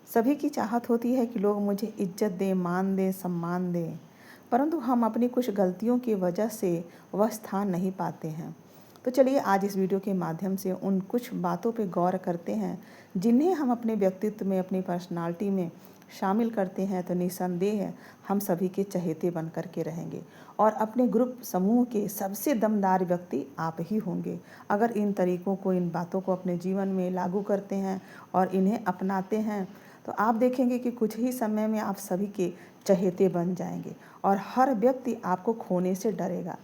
सभी की चाहत होती है कि लोग मुझे इज्जत दें, मान दें, सम्मान दें, परंतु हम अपनी कुछ गलतियों की वजह से वह स्थान नहीं पाते हैं। तो चलिए आज इस वीडियो के माध्यम से उन कुछ बातों पे गौर करते हैं जिन्हें हम अपने व्यक्तित्व में, अपनी पर्सनालिटी में शामिल करते हैं तो निसंदेह हम सभी के चहेते बन कर के रहेंगे और अपने ग्रुप समूह के सबसे दमदार व्यक्ति आप ही होंगे अगर इन तरीकों को, इन बातों को अपने जीवन में लागू करते हैं और इन्हें अपनाते हैं। तो आप देखेंगे कि कुछ ही समय में आप सभी के चहेते बन जाएंगे और हर व्यक्ति आपको खोने से डरेगा।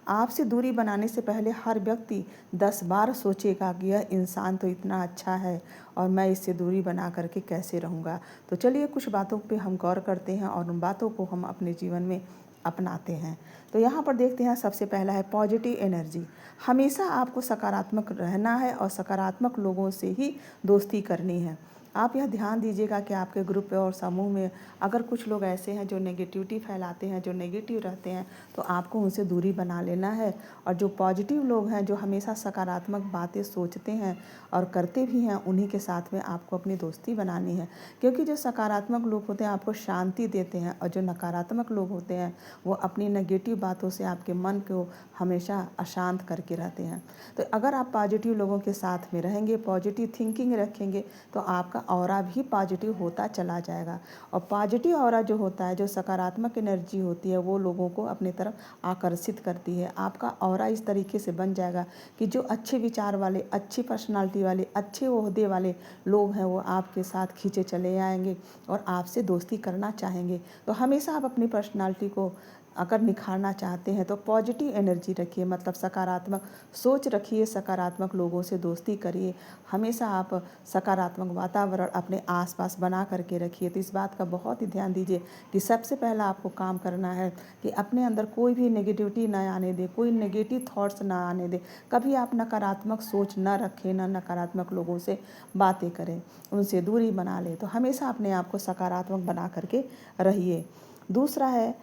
आपसे दूरी बनाने से पहले हर व्यक्ति 10 बार सोचेगा कि यह इंसान तो इतना अच्छा है और मैं इससे दूरी बना करके कैसे रहूँगा। तो चलिए कुछ बातों पे हम गौर करते हैं और उन बातों को हम अपने जीवन में अपनाते हैं। तो यहाँ पर देखते हैं, सबसे पहला है पॉजिटिव एनर्जी। हमेशा आपको सकारात्मक रहना है और सकारात्मक लोगों से ही दोस्ती करनी है। आप यह ध्यान दीजिएगा कि आपके ग्रुप और समूह में अगर कुछ लोग ऐसे हैं जो नेगेटिविटी फैलाते हैं, जो नेगेटिव रहते हैं, तो आपको उनसे दूरी बना लेना है। और जो पॉजिटिव लोग हैं, जो हमेशा सकारात्मक बातें सोचते हैं और करते भी हैं, उन्हीं के साथ में आपको अपनी दोस्ती बनानी है। क्योंकि जो सकारात्मक लोग होते हैं आपको शांति देते हैं और जो नकारात्मक लोग होते हैं वो अपनी नेगेटिव बातों से आपके मन को हमेशा अशांत करके रहते हैं। तो अगर आप पॉजिटिव लोगों के साथ में रहेंगे, पॉजिटिव थिंकिंग रखेंगे, तो आपका ऑरा भी पॉजिटिव होता चला जाएगा। और पॉजिटिव ऑरा जो होता है, जो सकारात्मक एनर्जी होती है, वो लोगों को अपनी तरफ आकर्षित करती है। आपका ऑरा इस तरीके से बन जाएगा कि जो अच्छे विचार वाले, अच्छी पर्सनालिटी वाले, अच्छे ओहदे वाले लोग हैं वो आपके साथ खींचे चले आएंगे और आपसे दोस्ती करना चाहेंगे। तो हमेशा आप अपनी पर्सनालिटी को अगर निखारना चाहते हैं तो पॉजिटिव एनर्जी रखिए, मतलब सकारात्मक सोच रखिए, सकारात्मक लोगों से दोस्ती करिए। हमेशा आप सकारात्मक वातावरण अपने आसपास बना करके रखिए। तो इस बात का बहुत ही ध्यान दीजिए कि सबसे पहला आपको काम करना है कि अपने अंदर कोई भी नेगेटिविटी ना आने दे, कोई नेगेटिव थॉट्स ना आने दे। कभी आप नकारात्मक सोच ना रखें, ना नकारात्मक लोगों से बातें करें, उनसे दूरी बना लें। तो हमेशा अपने आप को सकारात्मक बना करके रहिए। दूसरा है,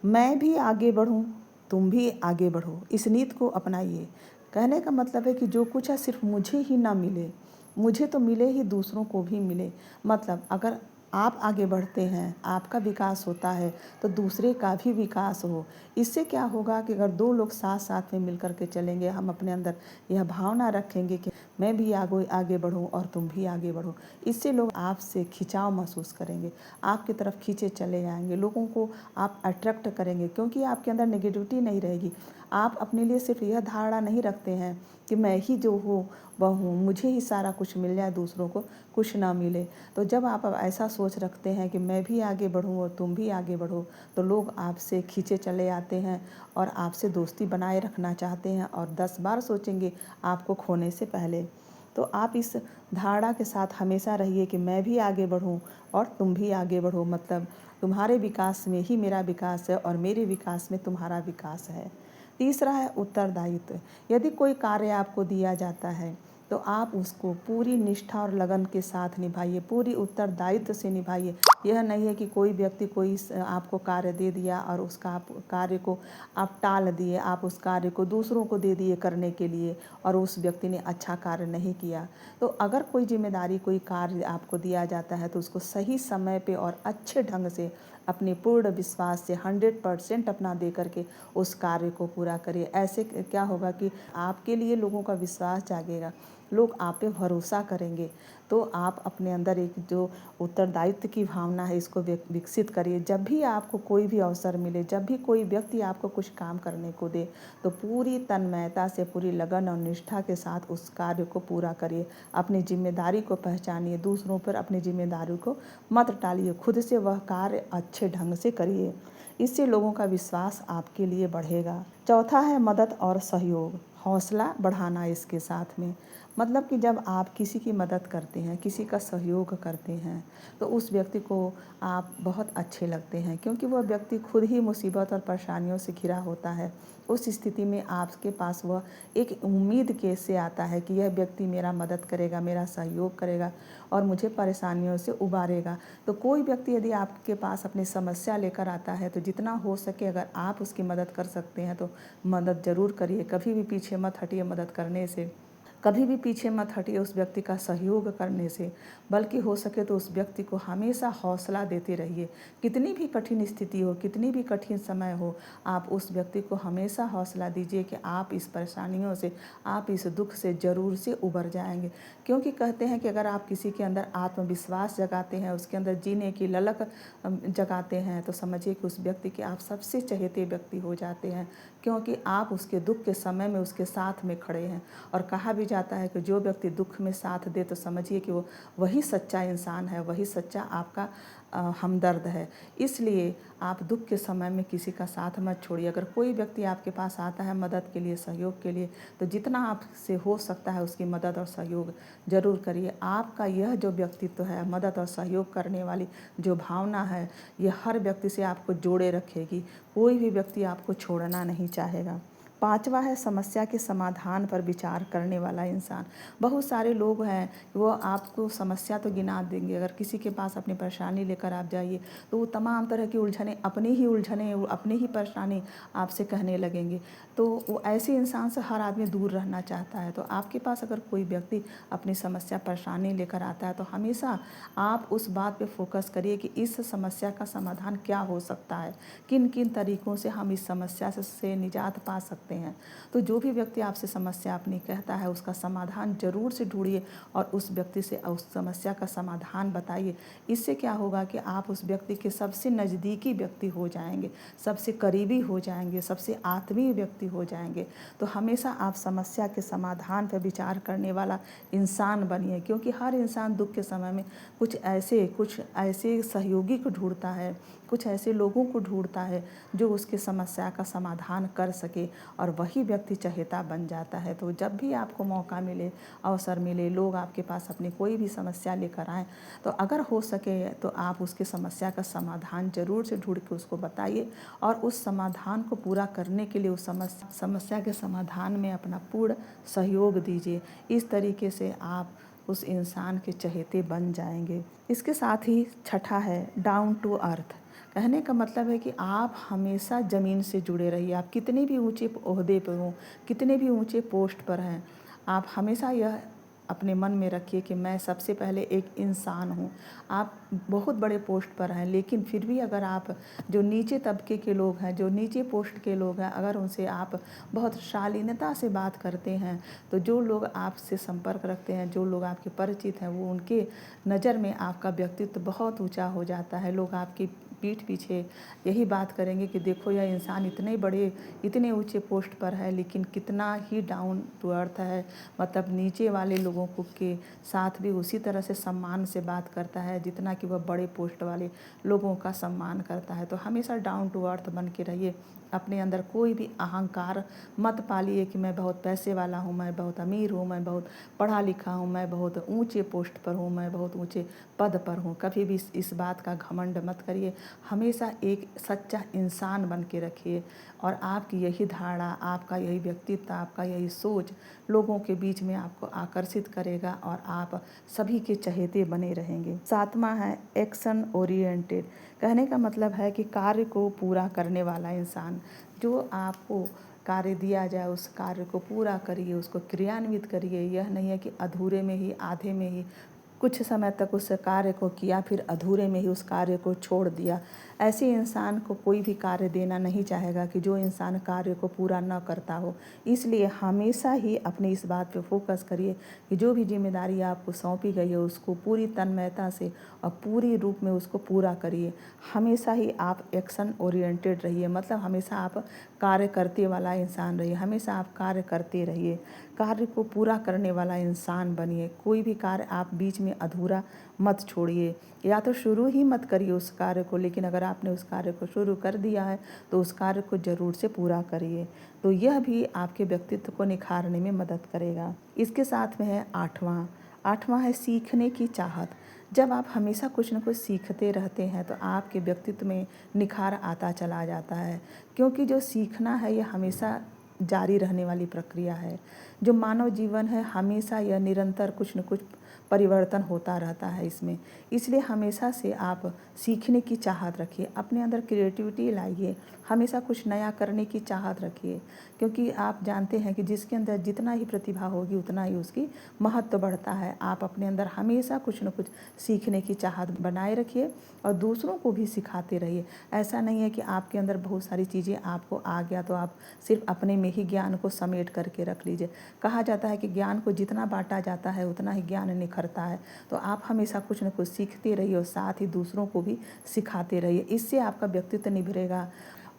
मैं भी आगे बढ़ूं, तुम भी आगे बढ़ो। इस नीति को अपनाइए। कहने का मतलब है कि जो कुछ है सिर्फ मुझे ही ना मिले, मुझे तो मिले ही, दूसरों को भी मिले। मतलब अगर आप आगे बढ़ते हैं, आपका विकास होता है, तो दूसरे का भी विकास हो। इससे क्या होगा कि अगर दो लोग साथ साथ में मिल कर के चलेंगे, हम अपने अंदर यह भावना रखेंगे कि मैं भी आगे आगे बढ़ूं और तुम भी आगे बढ़ो, इससे लोग आपसे खिंचाव महसूस करेंगे, आपकी तरफ खींचे चले जाएंगे, लोगों को आप अट्रैक्ट करेंगे क्योंकि आपके अंदर नेगेटिविटी नहीं रहेगी। आप अपने लिए सिर्फ यह धारणा नहीं रखते हैं कि मैं ही जो हूँ वह हूँ, मुझे ही सारा कुछ मिल जाए, दूसरों को कुछ ना मिले। तो जब आप अब ऐसा सोच रखते हैं कि मैं भी आगे बढ़ूँ और तुम भी आगे बढ़ो, तो लोग आपसे खींचे चले आते हैं और आपसे दोस्ती बनाए रखना चाहते हैं और 10 बार सोचेंगे आपको खोने से पहले। तो आप इस धारणा के साथ हमेशा रहिए कि मैं भी आगे बढ़ूं और तुम भी आगे बढ़ो, मतलब तुम्हारे विकास में ही मेरा विकास है और मेरे विकास में तुम्हारा विकास है। तीसरा है उत्तरदायित्व। यदि कोई कार्य आपको दिया जाता है तो आप उसको पूरी निष्ठा और लगन के साथ निभाइए, पूरी उत्तरदायित्व से निभाइए। यह नहीं है कि कोई व्यक्ति कोई आपको कार्य दे दिया और उसका आप कार्य को आप टाल दिए, आप उस कार्य को दूसरों को दे दिए करने के लिए और उस व्यक्ति ने अच्छा कार्य नहीं किया। तो अगर कोई जिम्मेदारी, कोई कार्य आपको दिया जाता है तो उसको सही समय पे और अच्छे ढंग से अपने पूर्ण विश्वास से 100% अपना दे करके उस कार्य को पूरा करिए। ऐसे क्या होगा कि आपके लिए लोगों का विश्वास जागेगा, लोग आप पे भरोसा करेंगे। तो आप अपने अंदर एक जो उत्तरदायित्व की भावना है इसको विकसित करिए। जब भी आपको कोई भी अवसर मिले, जब भी कोई व्यक्ति आपको कुछ काम करने को दे, तो पूरी तन्मयता से, पूरी लगन और निष्ठा के साथ उस कार्य को पूरा करिए। अपनी जिम्मेदारी को पहचानिए, दूसरों पर अपनी जिम्मेदारी को मत टालिए, खुद से वह कार्य अच्छे ढंग से करिए। इससे लोगों का विश्वास आपके लिए बढ़ेगा। चौथा है मदद और सहयोग, हौसला बढ़ाना इसके साथ में। मतलब कि जब आप किसी की मदद करते हैं, किसी का सहयोग करते हैं, तो उस व्यक्ति को आप बहुत अच्छे लगते हैं क्योंकि वह व्यक्ति खुद ही मुसीबत और परेशानियों से घिरा होता है। उस स्थिति में आपके पास वह एक उम्मीद कैसे आता है कि यह व्यक्ति मेरा मदद करेगा, मेरा सहयोग करेगा और मुझे परेशानियों से उबारेगा। तो कोई व्यक्ति यदि आपके पास अपनी समस्या लेकर आता है तो जितना हो सके अगर आप उसकी मदद कर सकते हैं तो मदद ज़रूर करिए, कभी भी पीछे मत हटिए मदद करने से। कभी भी पीछे मत हटिए उस व्यक्ति का सहयोग करने से, बल्कि हो सके तो उस व्यक्ति को हमेशा हौसला देते रहिए। कितनी भी कठिन स्थिति हो, कितनी भी कठिन समय हो, आप उस व्यक्ति को हमेशा हौसला दीजिए कि आप इस परेशानियों से, आप इस दुख से ज़रूर से उबर जाएंगे। क्योंकि कहते हैं कि अगर आप किसी के अंदर आत्मविश्वास जगाते हैं, उसके अंदर जीने की ललक जगाते हैं, तो समझिए कि उस व्यक्ति के आप सबसे चहेते व्यक्ति हो जाते हैं, क्योंकि आप उसके दुख के समय में उसके साथ में खड़े हैं। और कहा भी जाता है कि जो व्यक्ति दुख में साथ दे, तो समझिए कि वो वही सच्चा इंसान है, वही सच्चा आपका हमदर्द है। इसलिए आप दुख के समय में किसी का साथ मत छोड़िए। अगर कोई व्यक्ति आपके पास आता है मदद के लिए, सहयोग के लिए, तो जितना आपसे हो सकता है उसकी मदद और सहयोग ज़रूर करिए। आपका यह जो व्यक्तित्व है, मदद और सहयोग करने वाली जो भावना है, यह हर व्यक्ति से आपको जोड़े रखेगी। कोई भी व्यक्ति आपको छोड़ना नहीं चाहेगा। पांचवा है समस्या के समाधान पर विचार करने वाला इंसान। बहुत सारे लोग हैं, वो आपको समस्या तो गिना देंगे। अगर किसी के पास अपनी परेशानी लेकर आप जाइए, तो वो तमाम तरह की उलझने, अपनी ही परेशानी आपसे कहने लगेंगे। तो वो ऐसे इंसान से हर आदमी दूर रहना चाहता है। तो आपके पास अगर कोई व्यक्ति अपनी समस्या, परेशानी लेकर आता है, तो हमेशा आप उस बात पे फोकस करिए कि इस समस्या का समाधान क्या हो सकता है, किन किन तरीक़ों से हम इस समस्या से निजात पा सकते हैं। तो जो भी व्यक्ति आपसे समस्या अपनी कहता है, उसका समाधान ज़रूर से ढूँढिए और उस व्यक्ति से उस समस्या का समाधान बताइए। इससे क्या होगा कि आप उस व्यक्ति के सबसे नज़दीकी व्यक्ति हो जाएंगे, सबसे करीबी हो जाएंगे, सबसे आत्मीय व्यक्ति हो जाएंगे। तो हमेशा आप समस्या के समाधान पर विचार करने वाला इंसान बनिए, क्योंकि हर इंसान दुख के समय में कुछ ऐसे सहयोगी को ढूंढता है, कुछ ऐसे लोगों को ढूंढता है जो उसके समस्या का समाधान कर सके, और वही व्यक्ति चहेता बन जाता है। तो जब भी आपको मौका मिले, अवसर मिले, लोग आपके पास अपनी कोई भी समस्या लेकर आएँ, तो अगर हो सके तो आप उसकी समस्या का समाधान ज़रूर से ढूंढ के उसको बताइए, और उस समाधान को पूरा करने के लिए उस समस्या के समाधान में अपना पूर्ण सहयोग दीजिए। इस तरीके से आप उस इंसान के चहेते बन जाएंगे। इसके साथ ही छठा है डाउन टू अर्थ। कहने का मतलब है कि आप हमेशा ज़मीन से जुड़े रहिए। आप कितने भी ऊंचे ओहदे पर हों, कितने भी ऊंचे पोस्ट पर हैं, आप हमेशा यह अपने मन में रखिए कि मैं सबसे पहले एक इंसान हूँ। आप बहुत बड़े पोस्ट पर हैं, लेकिन फिर भी अगर आप जो नीचे तबके के लोग हैं, जो नीचे पोस्ट के लोग हैं, अगर उनसे आप बहुत शालीनता से बात करते हैं, तो जो लोग आपसे संपर्क रखते हैं, जो लोग आपके परिचित हैं, वो उनके नज़र में आपका व्यक्तित्व बहुत ऊँचा हो जाता है। लोग आपकी पीठ पीछे यही बात करेंगे कि देखो यह इंसान इतने ऊंचे पोस्ट पर है, लेकिन कितना ही डाउन टू अर्थ है। मतलब नीचे वाले लोगों को के साथ भी उसी तरह से सम्मान से बात करता है जितना कि वह बड़े पोस्ट वाले लोगों का सम्मान करता है। तो हमेशा डाउन टू अर्थ बन के रहिए। अपने अंदर कोई भी अहंकार मत पालिए कि मैं बहुत पैसे वाला हूँ, मैं बहुत अमीर हूँ, मैं बहुत पढ़ा लिखा हूँ, मैं बहुत ऊंचे पोस्ट पर हूँ, मैं बहुत ऊंचे पद पर हूँ। कभी भी इस बात का घमंड मत करिए। हमेशा एक सच्चा इंसान बन के रखिए, और आपकी यही धारणा, आपका यही व्यक्तित्व, आपका यही सोच लोगों के बीच में आपको आकर्षित करेगा, और आप सभी के चहेते बने रहेंगे। सातवां है एक्शन ओरिएंटेड। कहने का मतलब है कि कार्य को पूरा करने वाला इंसान। जो आपको कार्य दिया जाए उस कार्य को पूरा करिए, उसको क्रियान्वित करिए। यह नहीं है कि अधूरे में ही, आधे में ही कुछ समय तक उस कार्य को किया, फिर अधूरे में ही उस कार्य को छोड़ दिया। ऐसे इंसान को कोई भी कार्य देना नहीं चाहेगा कि जो इंसान कार्य को पूरा न करता हो। इसलिए हमेशा ही अपनी इस बात पे फोकस करिए कि जो भी जिम्मेदारी आपको सौंपी गई है उसको पूरी तन्मयता से और पूरी रूप में उसको पूरा करिए। हमेशा ही आप एक्शन ओरिएंटेड रहिए, मतलब हमेशा आप कार्य करते वाला इंसान रहिए। हमेशा आप कार्य करते रहिए, कार्य को पूरा करने वाला इंसान बनिए। कोई भी कार्य आप बीच में अधूरा मत छोड़िए, या तो शुरू ही मत करिए उस कार्य को, लेकिन अगर आपने उस कार्य को शुरू कर दिया है तो उस कार्य को ज़रूर से पूरा करिए। तो यह भी आपके व्यक्तित्व को निखारने में मदद करेगा। इसके साथ में है आठवां है सीखने की चाहत। जब आप हमेशा कुछ न कुछ सीखते रहते हैं तो आपके व्यक्तित्व में निखार आता चला जाता है, क्योंकि जो सीखना है यह हमेशा जारी रहने वाली प्रक्रिया है। जो मानव जीवन है, हमेशा यह निरंतर कुछ न कुछ परिवर्तन होता रहता है इसमें। इसलिए हमेशा से आप सीखने की चाहत रखिए, अपने अंदर क्रिएटिविटी लाइए, हमेशा कुछ नया करने की चाहत रखिए, क्योंकि आप जानते हैं कि जिसके अंदर जितना ही प्रतिभा होगी उतना ही उसकी महत्व बढ़ता है। आप अपने अंदर हमेशा कुछ न कुछ सीखने की चाहत बनाए रखिए और दूसरों को भी सिखाते रहिए। ऐसा नहीं है कि आपके अंदर बहुत सारी चीज़ें आपको आ गया तो आप सिर्फ अपने में ही ज्ञान को समेट करके रख लीजिए। कहा जाता है कि ज्ञान को जितना बांटा जाता है उतना ही ज्ञान निखरता है। तो आप हमेशा कुछ न कुछ सीखते रहिए और साथ ही दूसरों को भी सिखाते रहिए। इससे आपका व्यक्तित्व निभरेगा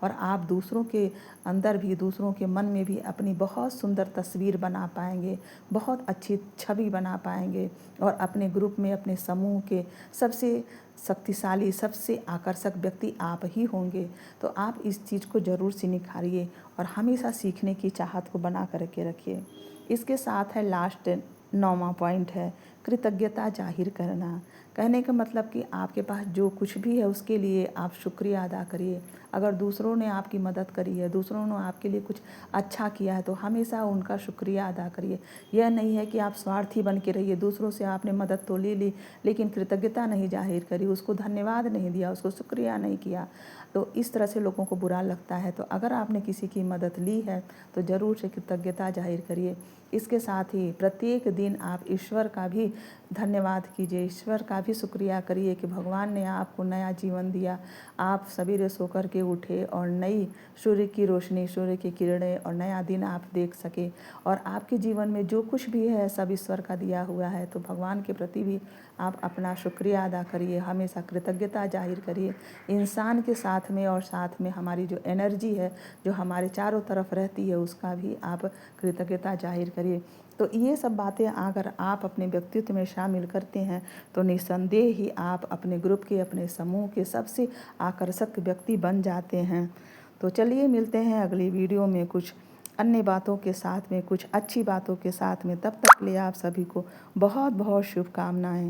और आप दूसरों के अंदर भी, दूसरों के मन में भी अपनी बहुत सुंदर तस्वीर बना पाएंगे, बहुत अच्छी छवि बना पाएंगे और अपने ग्रुप में, अपने समूह के सबसे शक्तिशाली, सबसे आकर्षक व्यक्ति आप ही होंगे। तो आप इस चीज़ को ज़रूर से निखारिए और हमेशा सीखने की चाहत को बना करके रखिए। इसके साथ है लास्ट 9वां पॉइंट है कृतज्ञता जाहिर करना। कहने का मतलब कि आपके पास जो कुछ भी है उसके लिए आप शुक्रिया अदा करिए। अगर दूसरों ने आपकी मदद करी है, दूसरों ने आपके लिए कुछ अच्छा किया है तो हमेशा उनका शुक्रिया अदा करिए। यह नहीं है कि आप स्वार्थी बन के रहिए, दूसरों से आपने मदद तो ले ली लेकिन कृतज्ञता नहीं जाहिर करी, उसको धन्यवाद नहीं दिया, उसको शुक्रिया नहीं किया। तो इस तरह से लोगों को बुरा लगता है। तो अगर आपने किसी की मदद ली है तो ज़रूर से कृतज्ञता जाहिर करिए। इसके साथ ही प्रत्येक दिन आप ईश्वर का भी धन्यवाद कीजिए, ईश्वर का भी शुक्रिया करिए कि भगवान ने आपको नया जीवन दिया, आप सवेरे सो कर के उठे और नई सूर्य की रोशनी, सूर्य की किरणें और नया दिन आप देख सके। और आपके जीवन में जो कुछ भी है सब ईश्वर का दिया हुआ है। तो भगवान के प्रति भी आप अपना शुक्रिया अदा करिए, हमेशा कृतज्ञता जाहिर करिए इंसान के साथ में, और साथ में हमारी जो एनर्जी है जो हमारे चारों तरफ रहती है उसका भी आप कृतज्ञता जाहिर करिए। तो ये सब बातें अगर आप अपने व्यक्तित्व में शामिल करते हैं तो निस्संदेह ही आप अपने ग्रुप के, अपने समूह के सबसे आकर्षक व्यक्ति बन जाते हैं। तो चलिए मिलते हैं अगली वीडियो में कुछ अन्य बातों के साथ में, कुछ अच्छी बातों के साथ में। तब तक के लिए आप सभी को बहुत बहुत शुभकामनाएं।